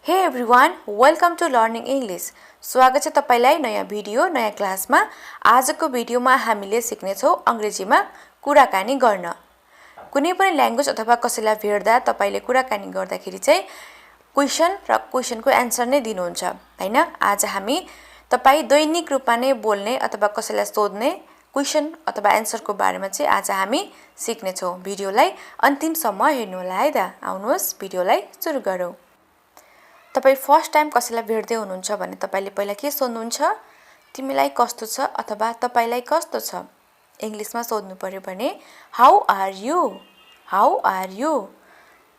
हे everyone, welcome to learning English. स्वागत छ तपाईलाई नयाँ भिडियो नयाँ क्लासमा। आजको भिडियोमा हामीले सिक्नेछौँ अंग्रेजीमा कुराकानी गर्न। कुनै पनि ल्याङ्ग्वेज अथवा कसैलाई भेट्दा तपाईले कुराकानी गर्दाखेरि चाहिँ क्वेशन र क्वेशनको एन्सर नै दिनुहुन्छ हैन। आज हामी तपाई दैनिक रूपमा नै बोल्ने अथवा कसैलाई सोध्ने क्वेशन अथवा एन्सरको बारेमा चाहिँ आज हामी सिक्नेछौँ। भिडियोलाई अन्तिमसम्म हेर्नु होला है त। आउनुहोस् भिडियोलाई सुरु गरौँ। तपाई फर्स्ट टाइम कसैलाई भेट्दै हुनुहुन्छ भने तपाईले पहिला के सोध्नुहुन्छ? तिमीलाई कस्तो छ अथवा तपाईलाई कस्तो छ? इंग्लिशमा सोध्नु पर्यो भने how are you? How are you?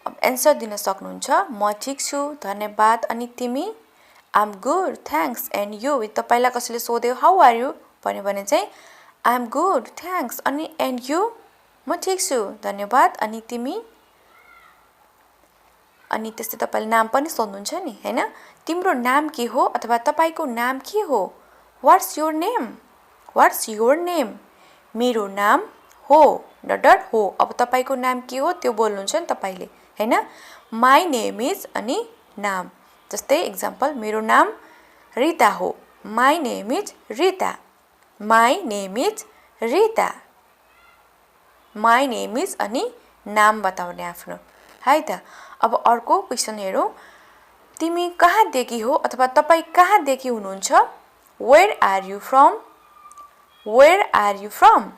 अब एन्सर दिन सक्नुहुन्छ। म ठीक छु, धन्यवाद। अनि तिमी? I am good, thanks. And you? तपाईलाई कसैले सोध्यो हाउ आर यु भन्यो भने चाहिँ आई एम गुड, थ्यांक्स। अनि एन्ड यु? म ठीक छु, धन्यवाद। अनि तिमी? अनि त्यस्तै तपाईले नाम पनि सोध्नुहुन्छ नि हैन। तिम्रो नाम के हो अथवा तपाईको नाम के हो? What's your name? What's your name? मेरो नाम हो डट हो। अब तपाईको नाम के हो त्यो बोल्नुहुन्छ नि तपाईले हैन। माई नेम इज अनि नाम। जस्तै एक्जाम्पल, मेरो नाम रिता हो। My name is Rita. My name is Rita. My name is अनि नाम बताउने आफ्नो है त। अब अर्को क्वेशन हेरौँ। तिमी कहाँदेखि हो अथवा तपाई कहाँदेखि हुनुहुन्छ? Where are you from? Where are you from?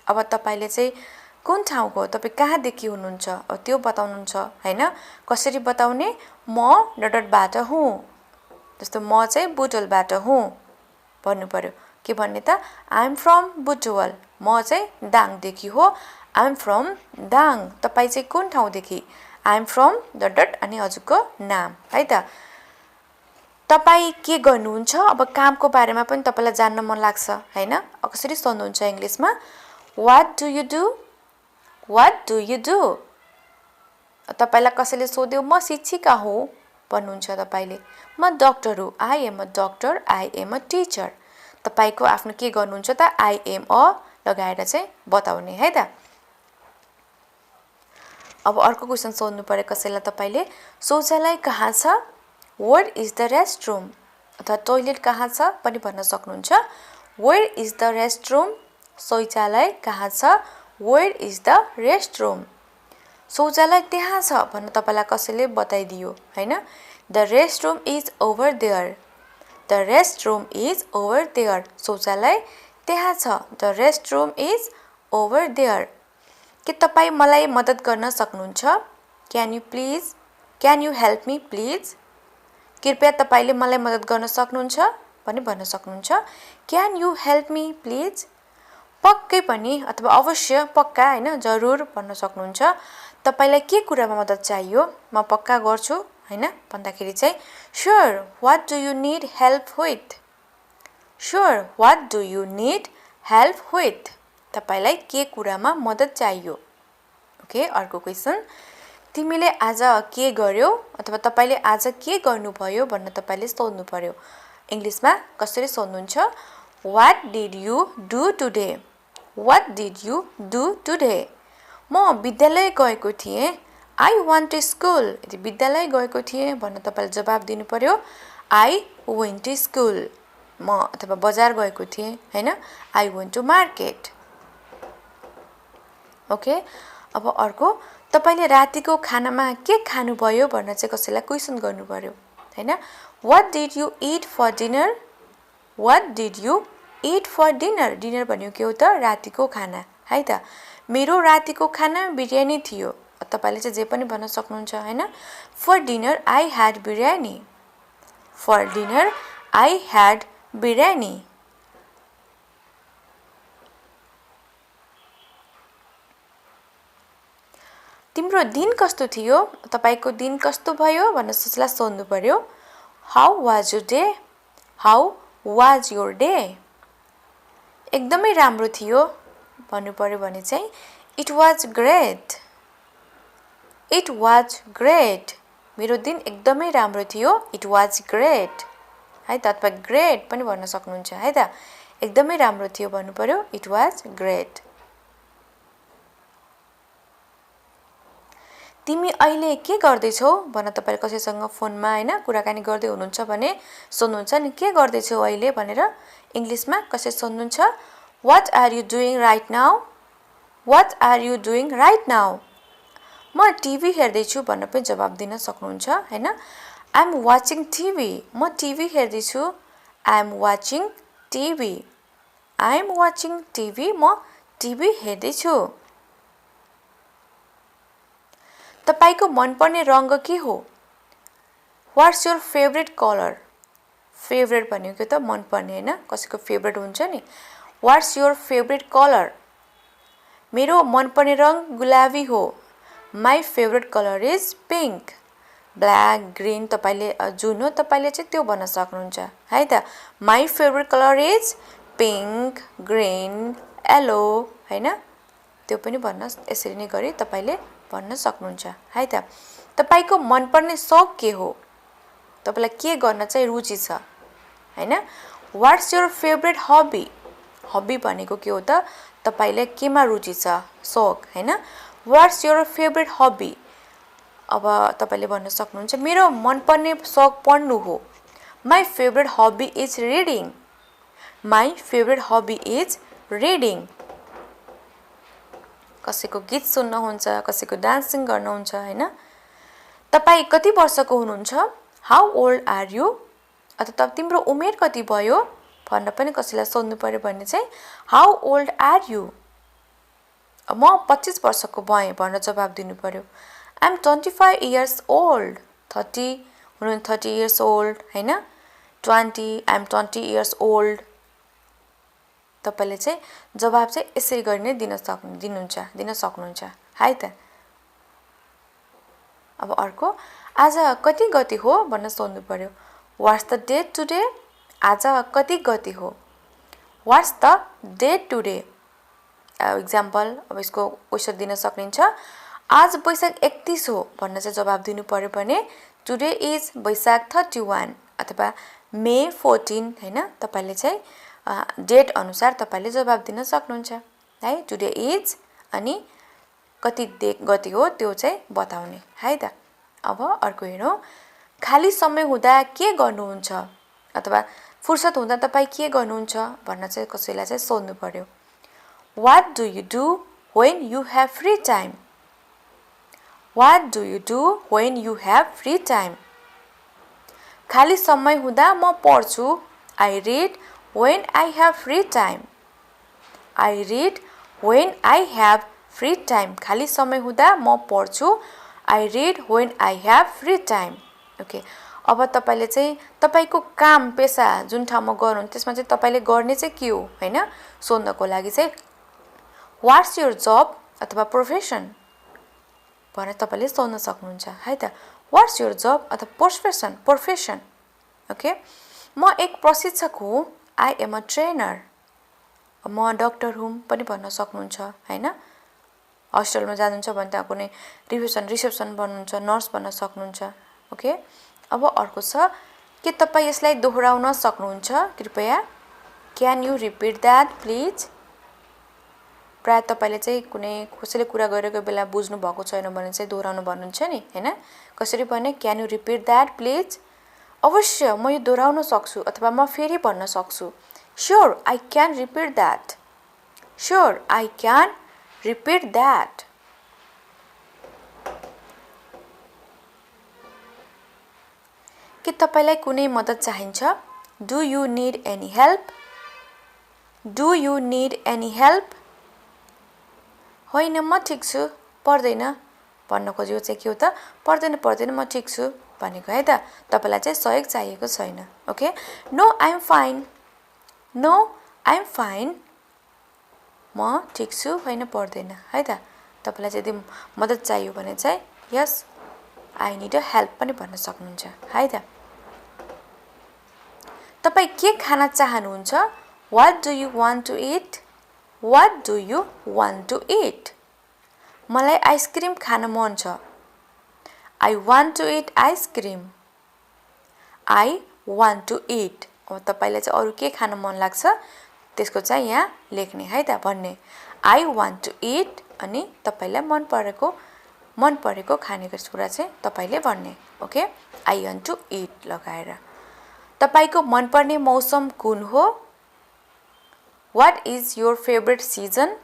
अब तपाईले चाहिँ कुन ठाउँको, तपाई कहाँदेखि हुनुहुन्छ त्यो बताउनुहुन्छ हैन। कसरी बताउने? म डटबाट हुँ। जस्तो म चाहिँ बुटवलबाट हुँ भन्नु पर्यो। के भन्ने त? I am from Butwal. म चाहिँ दाङदेखि हो। I am from Dang. तपाई चाहिँ कुन ठाउँदेखि? आई एम फ्रम डट अनि हजुरको नाम है त। तपाई के गर्नुहुन्छ? अब कामको बारेमा पनि तपाईलाई जान्न मन लाग्छ हैन। कसरी सोध्नुहुन्छ इंग्लिशमा? What do you do? What do you do? तपाईलाई कसैले सोध्यो म शिक्षिका हुँ भन्नुहुन्छ तपाईले। म डाक्टर हुँ। I am a doctor. I am a teacher. तपाईको आफ्नो के गर्नुहुन्छ त? आई एम अ लगाएर चाहिँ बताउने है त। अब अर्को क्वेशन सोध्नु पर्यो कसैलाई तपाईले। शौचालय कहाँ छ? Where is the restroom? अथवा टोयलेट कहाँ छ पनि भन्न सक्नुहुन्छ। Where is the restroom? शौचालय कहाँ छ? Where is the restroom? शौचालय त्यहाँ छ भन्नु तपाईलाई कसैले बताइदियो हैन। The restroom is over there. The restroom is over there. शौचालय त्यहाँ छ। The restroom is over there. के तपाई मलाई मद्दत गर्न सक्नुहुन्छ? Can you please? Can you help me please? कृपया तपाईले मलाई मद्दत गर्न सक्नुहुन्छ पनि भन्न सक्नुहुन्छ। Can you help me please? पक्कै पनि अथवा अवश्य, पक्का हैन, जरुर भन्न सक्नुहुन्छ। तपाईलाई के कुरामा मद्दत चाहियो? म पक्का गर्छु हैन भन्दाखेरि चाहिँ sure. What do you need help with? Sure. What do you need help with? तपाईलाई के कुरामा मद्दत चाहियो? ओके, अर्को क्वेशन। तिमीले आज के गर्यौ अथवा तपाईले आज के गर्नुभयो भन्न तपाईले सोध्नु पर्यो। इंग्लिशमा कसरी सोध्नुहुन्छ? What did you do today? What did you do today? म विद्यालय गएको थिएँ। I went to school. यदि विद्यालय गएको थिएँ भन्न तपाईले जवाफ दिनु पर्यो आई वेन्ट टु स्कुल। म अथवा बजार गएको थिएँ हैन। I went to market. Okay, अब अर्को। तपाईले रातिको खानामा के खानुभयो भन्न चाहिँ कसैलाई क्वेशन गर्नु पर्यो हैन। What did you eat for dinner? What did you eat for dinner? Dinner भन्यो के हो त? रातिको खाना है त। मेरो रातिको खाना बिरयानी थियो। तपाईले चाहिँ जे पनि भन्न सक्नुहुन्छ हैन। For dinner I had biryani. For dinner I had biryani. तिम्रो दिन कस्तो थियो? तपाईको दिन कस्तो भयो भन्न कसैलाई सोध्नु पर्यो। How was your day? How was your day? एकदमै राम्रो थियो भन्नु पर्यो भने चाहिँ it was great. It was great. मेरो दिन एकदमै राम्रो थियो। इट वाज ग्रेट है त। अथवा ग्रेट पनि भन्न सक्नुहुन्छ है त। एकदमै राम्रो थियो भन्नु पर्यो इट वाज ग्रेट। तिमी अहिले के गर्दैछौ भन्न तपाईले कसैसँग फोनमा हैन कुराकानी गर्दै हुनुहुन्छ भने सोध्नुहुन्छ नि के गर्दैछौ अहिले भनेर इंग्लिशमा कसै सोध्नुहुन्छ What are you doing right now? What are you doing right now? म टिभी हेर्दै छु भन्न पनि जवाफ दिन सक्नुहुन्छ हैन I am watching TV. म टिभी हेर्दै छु I am watching TV. I am watching TV. म टिभी हेर्दै छु तपाईको मनपर्ने रंग के हो What's your favorite color? Favorite भनेको त मनपर्ने हैन कसैको फेभरेट हुन्छ नि What's your favorite color? मेरो मनपर्ने रंग गुलाबी हो My favorite color is pink. Black, green तपाईले जुन हो तपाईले चाहिँ त्यो भन्न सक्नुहुन्छ है त My favorite color is pink, green, yellow हैन त्यो पनि भन्न यसरी नै गरी तपाईले भन्न सक्नुहुन्छ है त तपाईको मनपर्ने शौक के हो तपाईलाई के गर्न चाहिँ रुचि छ हैन What's your favorite hobby? Hobby भनेको के हो त तपाईले केमा रुचि छ शौक हैन What's your favorite hobby? अब तपाईले भन्न सक्नुहुन्छ मेरो मनपर्ने शौक पढ्नु हो My favorite hobby is reading. My favorite hobby is reading. कसैको गीत सुन्न हुन्छ कसैको डान्सिङ गर्न हुन्छ हैन तपाई कति वर्षको हुनुहुन्छ How old are you? अथवा तिम्रो उमेर कति भयो भन्न पनि कसैलाई सोध्नु पर्यो भने चाहिँ How old are you? म 25 वर्षको भए भनेर जवाफ दिनु पर्यो I'm 25 years old. 30 हुनुहुन्छ 30 years old हैन 20 I'm 20 years old. तपाईले चाहिँ जवाफ चाहिँ यसरी गरी नै दिन सक्नुहुन्छ है त अब अर्को आज कति गति हो भन्न सोध्नु पर्यो What's the date today? आज कति गति हो What's the date today? Example अब यसको क्वेशन दिन सक्नुहुन्छ आज वैशाख 31 हो भन्न चाहिँ जवाफ दिनु पर्यो भने Today is वैशाख 31 अथवा May 14 हैन तपाईले चाहिँ डेट अनुसार तपाईले जवाफ दिन सक्नुहुन्छ है Today is अनि कति गति हो त्यो चाहिँ बताउने है त अब अर्को हेरौं खाली समय हुँदा के गर्नुहुन्छ अथवा फुर्सद हुँदा तपाई के गर्नुहुन्छ भन्न चाहिँ कसैलाई चाहिँ सोध्नु पर्यो What do you do when you have free time? What do you do when you have free time? खाली समय हुँदा म पढ्छु I read when I have free time. I read when I have free time. खाली समय हुँदा म पढ्छु I read when I have free time. Okay. अब तपाईले चाहिँ तपाईको काम पेशा जुन ठाउँमा गर्नुहुन्छ त्यसमा चाहिँ तपाईले गर्ने चाहिँ के हो हैन सोध्नको लागि चाहिँ What's your job अथवा प्रोफेसन भनेर तपाईले सोध्न सक्नुहुन्छ है त What's your job अथवा प्रोफेसन ओके म एक प्रशिक्षक हुँ I am a trainer. म डाक्टर हुँ पनि भन्न सक्नुहुन्छ हैन हस्पिटलमा जानुहुन्छ भने त कुनै रिसेप्सन बन्नुहुन्छ नर्स बन्न सक्नुहुन्छ ओके अब अर्को छ के तपाई यसलाई दोहोराउन सक्नुहुन्छ कृपया Can you repeat that please? प्राय तपाईले चाहिँ कुनै कसैले कुरा गरेको बेला बुझ्नु भएको छैन भने चाहिँ दोहोराउन भन्नुहुन्छ नि हैन कसरी भने Can you repeat that please? अवश्य म यो दोहोराउन सक्छु अथवा म फेरि भन्न सक्छु Sure I can repeat that. Sure I can repeat that. के तपाईलाई कुनै मद्दत चाहिन्छ Do you need any help? Do you need any help? होइन म ठीक छु पर्दैन भन्न खोजेको चाहिँ के हो त पर्दैन म ठीक छु भनेको है त तपाईलाई चाहिँ सहयोग चाहिएको छैन okay no I am fine no I am fine म ठीक छु होइन पर्दैन है त तपाईलाई चाहिँ यदि मद्दत चाहियो भने चाहिँ yes I need a help पनि भन्न सक्नुहुन्छ है त तपाई के खान चाहनुहुन्छ what do you want to eat what do you want to eat मलाई आइसक्रिम खान मन छ I want to eat ice cream. I want to eat. अब तपाईलाई चाहिँ अरु के खान मन लाग्छ त्यसको चाहिँ यहाँ लेख्ने है त भन्ने I want to eat अनि तपाईलाई मन परेको मन परेको खानेकुरा चाहिँ तपाईले भन्ने okay I want to eat लगाएर तपाईको मनपर्ने मौसम कुन हो what is your favourite season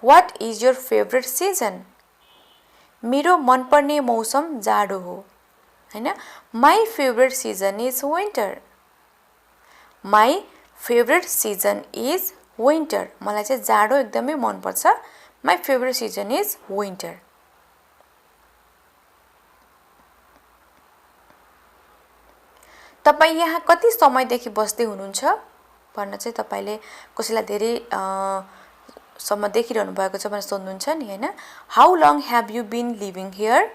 what is your favourite season मेरो मनपर्ने मौसम जाडो हो हैन my favourite season is winter my favourite season is winter मलाई चाहिँ जाडो एकदमै मन पर्छ my favourite season is winter तपाई यहाँ कति समयदेखि बस्दै हुनुहुन्छ भन्न चाहिँ तपाईले कसैलाई धेरै सम्म देखिरहनु भएको छ भनेर सोध्नुहुन्छ नि हैन how long have you been living here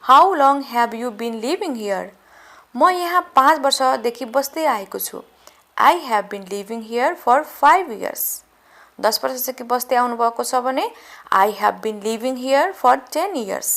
how long have you been living here म यहाँ 5 वर्षदेखि बस्दै आएको छु I have been living here for 5 years 10 वर्षदेखि बस्दै आउनु भएको छ भने I have been living here for 10 years